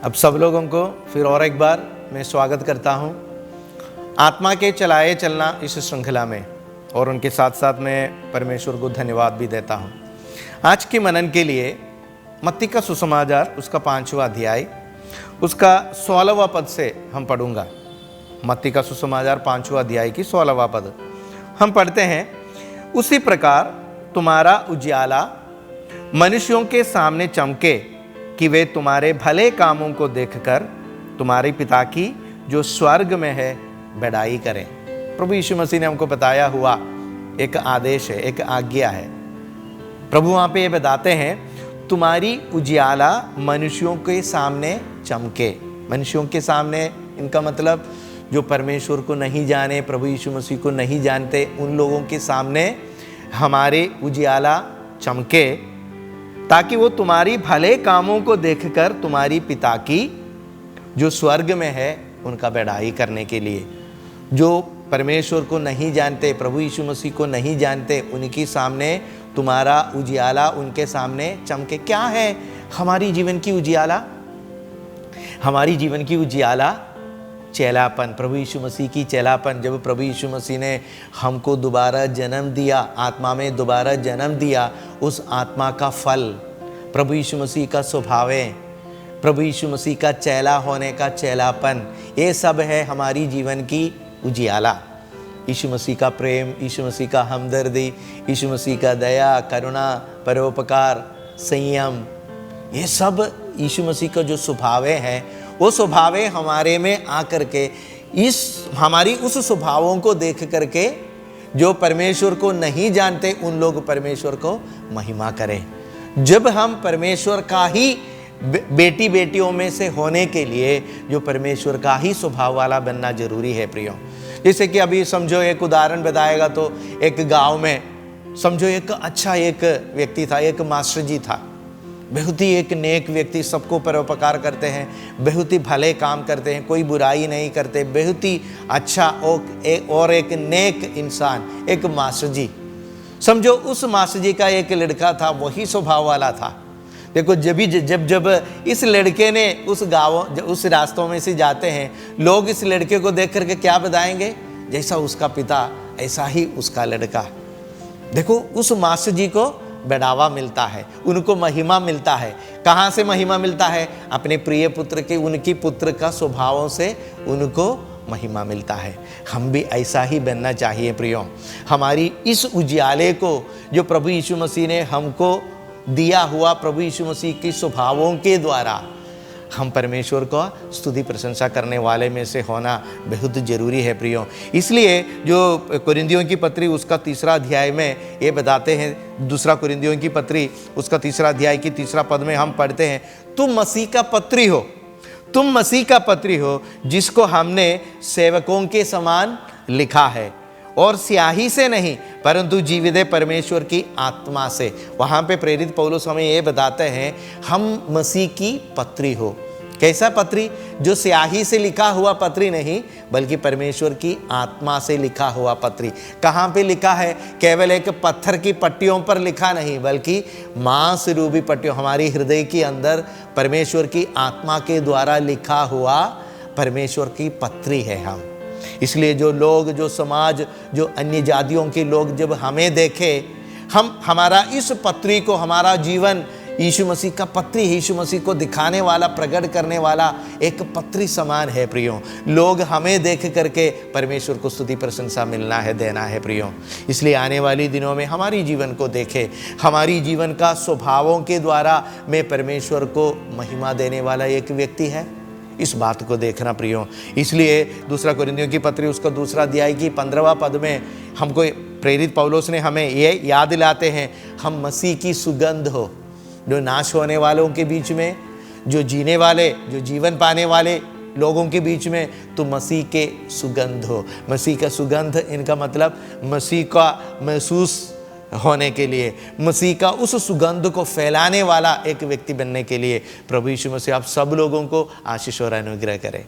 अब सब लोगों को फिर और एक बार मैं स्वागत करता हूं आत्मा के चलाए चलना इस श्रृंखला में, और उनके साथ साथ मैं परमेश्वर को धन्यवाद भी देता हूं। आज के मनन के लिए मत्ती का सुसमाचार उसका 5वां अध्याय उसका 16वां पद से हम पढ़ूंगा। मत्ती का सुसमाचार 5वां अध्याय की 16वां पद हम पढ़ते हैं। उसी प्रकार तुम्हारा उजियाला मनुष्यों के सामने चमके कि वे तुम्हारे भले कामों को देखकर तुम्हारे पिता की जो स्वर्ग में है बड़ाई करें। प्रभु यीशु मसीह ने हमको बताया हुआ एक आदेश है, एक आज्ञा है। प्रभु वहाँ पे ये बताते हैं तुम्हारी उजियाला मनुष्यों के सामने चमके। मनुष्यों के सामने इनका मतलब जो परमेश्वर को नहीं जाने, प्रभु यीशु मसीह को नहीं जानते, उन लोगों के सामने हमारे उजियाला चमके ताकि वो तुम्हारी भले कामों को देखकर तुम्हारी पिता की जो स्वर्ग में है उनका बड़ाई करने के लिए। जो परमेश्वर को नहीं जानते, प्रभु यीशु मसीह को नहीं जानते, उनके सामने तुम्हारा उजियाला उनके सामने चमके। क्या है हमारी जीवन की उजियाला? हमारी जीवन की उजियाला चेलापन, प्रभु यीशु मसीह की चेलापन। जब प्रभु यीशु मसीह ने हमको दोबारा जन्म दिया, आत्मा में दोबारा जन्म दिया, उस आत्मा का फल प्रभु यीशु मसीह का स्वभाव है, प्रभु यीशु मसीह का चेला होने का चेलापन, ये सब है हमारी जीवन की उजियाला। यीशु मसीह का प्रेम, यीशु मसीह का हमदर्दी, यीशु मसीह का दया, करुणा, परोपकार, संयम, ये सब यीशु मसीह का जो स्वभाव है वो स्वभाव हमारे में आकर के इस हमारी उस स्वभावों को देख करके जो परमेश्वर को नहीं जानते उन लोग परमेश्वर को महिमा करें। जब हम परमेश्वर का ही बेटी बेटियों में से होने के लिए जो परमेश्वर का ही स्वभाव वाला बनना जरूरी है प्रियो। जैसे कि अभी समझो एक उदाहरण बताएगा तो एक गांव में समझो एक अच्छा एक व्यक्ति था, एक मास्टर जी था, बहुत ही एक नेक व्यक्ति, सबको परोपकार करते हैं, बहुत ही भले काम करते हैं, कोई बुराई नहीं करते, बहुत ही अच्छा और एक नेक इंसान, एक मास्टर जी। समझो उस मास्टर जी का एक लड़का था, वही स्वभाव वाला था। देखो जब इस लड़के ने उस गाँव उस रास्तों में से जाते हैं, लोग इस लड़के को देख करके क्या बताएंगे? जैसा उसका पिता ऐसा ही उसका लड़का। देखो उस मास्टर जी को बढ़ावा मिलता है, उनको महिमा मिलता है। कहाँ से महिमा मिलता है? अपने प्रिय पुत्र के, उनकी पुत्र का स्वभावों से उनको महिमा मिलता है। हम भी ऐसा ही बनना चाहिए प्रियो। हमारी इस उजियाले को जो प्रभु यीशु मसीह ने हमको दिया हुआ, प्रभु यीशु मसीह के स्वभावों के द्वारा हम परमेश्वर को स्तुति प्रशंसा करने वाले में से होना बहुत जरूरी है प्रियो। इसलिए जो कुरिन्थियों की पत्री उसका 3 अध्याय में ये बताते हैं, 2 कुरिन्थियों की पत्री उसका 3 अध्याय की 3 पद में हम पढ़ते हैं, तुम मसीह का पत्री हो, तुम मसीह का पत्री हो, जिसको हमने सेवकों के समान लिखा है, और स्याही से नहीं परंतु जीवित परमेश्वर की आत्मा से। वहाँ पे प्रेरित पौलुस हमें ये बताते हैं हम मसीह की पत्री हो। कैसा पत्री? जो स्याही से लिखा हुआ पत्री नहीं, बल्कि परमेश्वर की आत्मा से लिखा हुआ पत्री। कहाँ पे लिखा है? केवल एक पत्थर की पट्टियों पर लिखा नहीं, बल्कि मांस रूपी पट्टियों, हमारी हृदय के अंदर परमेश्वर की आत्मा के द्वारा लिखा हुआ परमेश्वर की पत्री है हम। इसलिए जो लोग, जो समाज, जो अन्य जातियों के लोग जब हमें देखे, हमारा इस पत्री को, हमारा जीवन यीशु मसीह का पत्री, यीशु मसीह को दिखाने वाला, प्रकट करने वाला एक पत्री समान है प्रियो। लोग हमें देख करके परमेश्वर को स्तुति प्रशंसा मिलना है, देना है प्रियो। इसलिए आने वाली दिनों में हमारी जीवन को देखे, हमारी जीवन का स्वभावों के द्वारा मैं परमेश्वर को महिमा देने वाला एक व्यक्ति है, इस बात को देखना प्रियो। इसलिए 2 कुरिन्थियों की पत्री उसका 2 अध्याय की 15वां पद में हमको प्रेरित पौलुस ने हमें ये याद दिलाते हैं, हम मसीह की सुगंध हो, जो नाश होने वालों के बीच में, जो जीने वाले, जो जीवन पाने वाले लोगों के बीच में, तो मसीह के सुगंध हो। मसीह का सुगंध, इनका मतलब मसीह का महसूस होने के लिए, मसीह का उस सुगंध को फैलाने वाला एक व्यक्ति बनने के लिए प्रभु यीशु मसीह आप सब लोगों को आशीष और अनुग्रह करें।